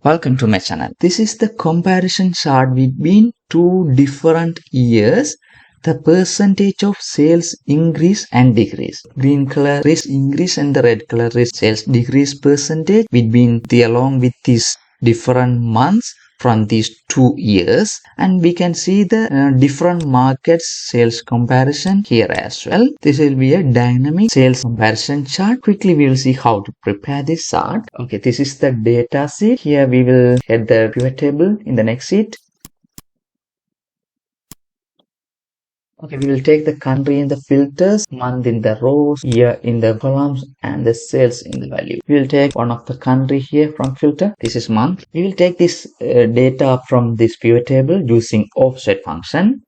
Welcome to my channel. This is the comparison chart between two different years. The percentage of sales increase and decrease. Green color is increase and the red color is sales decrease percentage between along with these different months from these 2 years, and we can see the different markets sales comparison here as well. This will be a dynamic sales comparison chart. Quickly we will see how to prepare this chart. Okay, this is the data sheet. Here we will add the pivot table in the next sheet. Okay, we will take the country in the filters, month in the rows, year in the columns, and the sales in the value. We will take one of the country here from filter. This is month. We will take this data from this pivot table using offset function.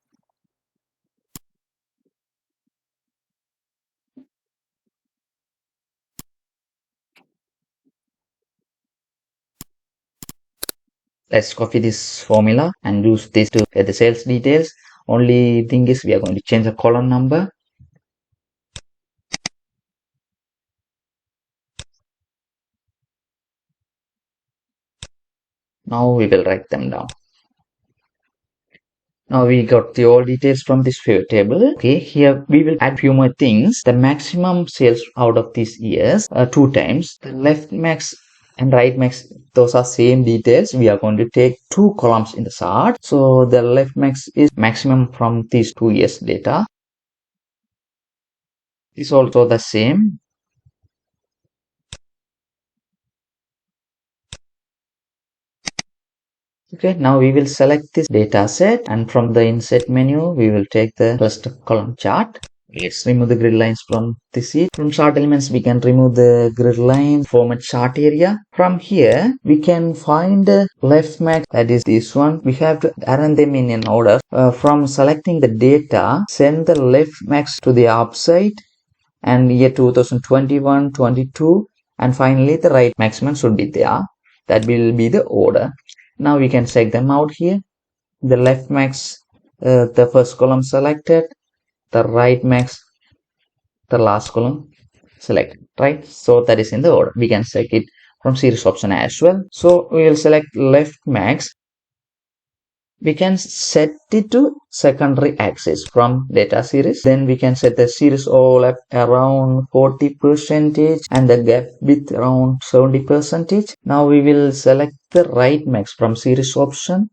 Let's copy this formula and use this to get the sales details. Only thing is we are going to change the column number. Now we will write them down. Now we got the all details from this pivot table. Okay, here we will add few more things. The maximum sales out of these years 2 times. The left max and right max, those are same details. We are going to take 2 columns in the chart. So the left max is maximum from these 2 years data. This is also the same. Okay, now we will select this data set, and from the insert menu we will take the cluster column chart. Let's remove the grid lines from this sheet. From chart elements we can remove the grid lines, format chart area. From here we can find the left max, that is this one. We have to arrange them in an order. From selecting the data, send the left max to the upside and year 2021, 22, and finally the right maximum should be there. That will be the order. Now we can check them out here. The left max, the first column selected, the right max, the last column selected, right? So that is in the order. We can check it from series option as well. So we will select left max. We can set it to secondary axis from data series. Then we can set the series overlap around 40% and the gap width around 70%. Now we will select the right max from series option.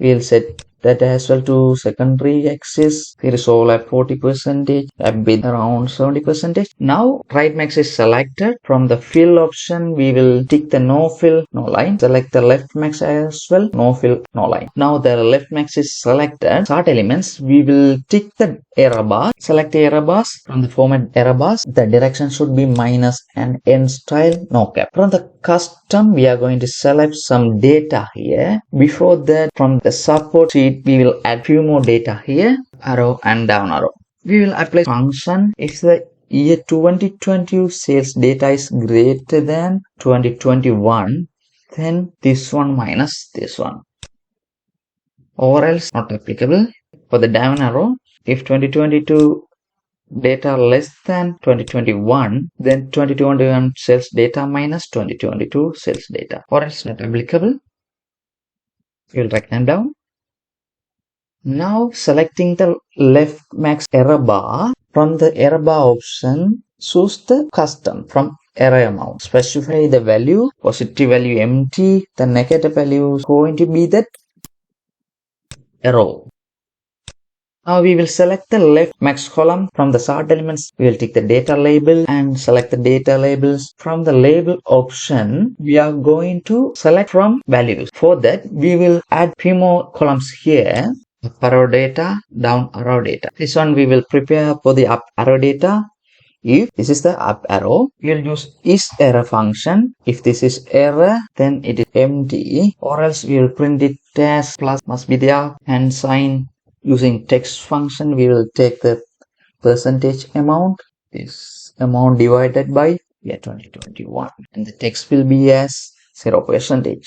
We will set that as well to secondary axis. Series overlap 40%, gap width around 70%. Now right max is selected. From the fill option we will tick the no fill, no line. Select the left max as well, no fill, no line. Now the left max is selected. Chart elements we will tick the error bar. Select the error bars. From the format error bars, the direction should be minus and end style, no cap. From the custom we are going to select some data here. Before that, from the support sheet we will add few more data here, arrow and down arrow. We will apply function if the year 2020 sales data is greater than 2021, then this one minus this one, or else not applicable. For the down arrow, if 2022 data less than 2021, then 2021 sales data minus 2022 sales data, or else not applicable. We will write them down. Now selecting the left max error bar, from the error bar option choose the custom from error amount. Specify the value, positive value empty, the negative value is going to be that error. Now we will select the left max column. From the chart elements we will take the data label and select the data labels. From the label option we are going to select from values. For that we will add few more columns here. Up arrow data, down arrow data. This one we will prepare for the up arrow data. If this is the up arrow, we will use is error function. If this is error, then it is empty, or else we will print it as plus must be there, and sign using text function. We will take the percentage amount, this amount divided by year 2021, and the text will be as 0%.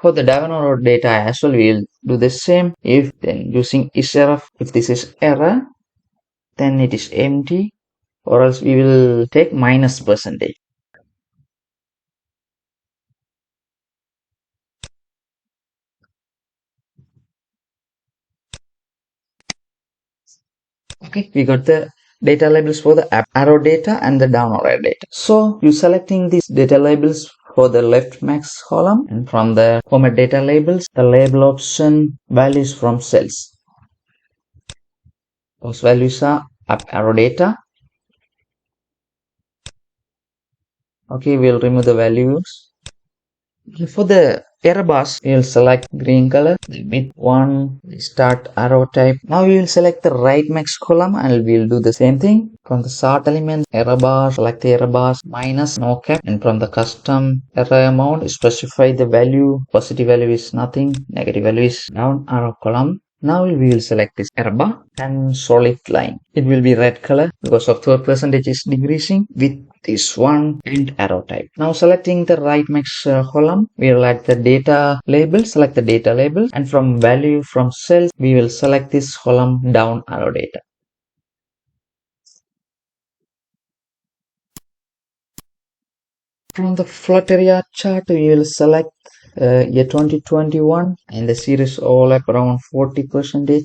For the down arrow data as well, we will do the same. If then using is error, if this is error, then it is empty, or else we will take minus percentage. Okay, we got the data labels for the up arrow data and the down arrow data. So you selecting these data labels for the left max column, and from the format data labels, the label option values from cells. Those values are up arrow data. Okay, we'll remove the values. For the error bars, we'll select green color, the mid one, the start arrow type. Now we will select the right max column and we'll do the same thing. From the sort elements, error bar, select the error bars, minus, no cap. And from the custom error amount, specify the value. Positive value is nothing, negative value is down arrow column. Now we will select this error bar and solid line. It will be red color because of 12% is decreasing with this one and arrow type. Now selecting the right max column, we will add the data label, select the data label, and from value from cells, we will select this column down arrow data. From the float area chart, we will select year 2021 and the series overlap around 40%.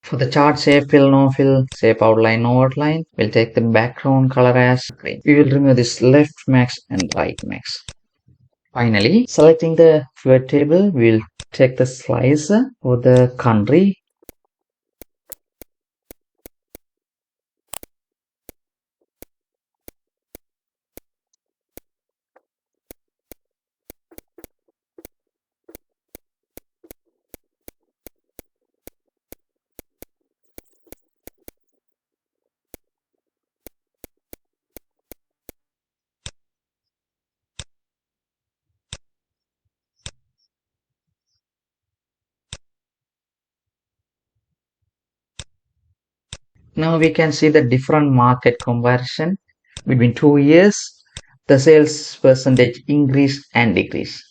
For the chart shape fill, no fill, shape outline, no outline, we'll take the background color as green. We will remove this left max and right max. Finally, selecting the pivot table, we'll take the slicer for the country. Now we can see the different market comparison between 2 years, the sales percentage increase and decrease.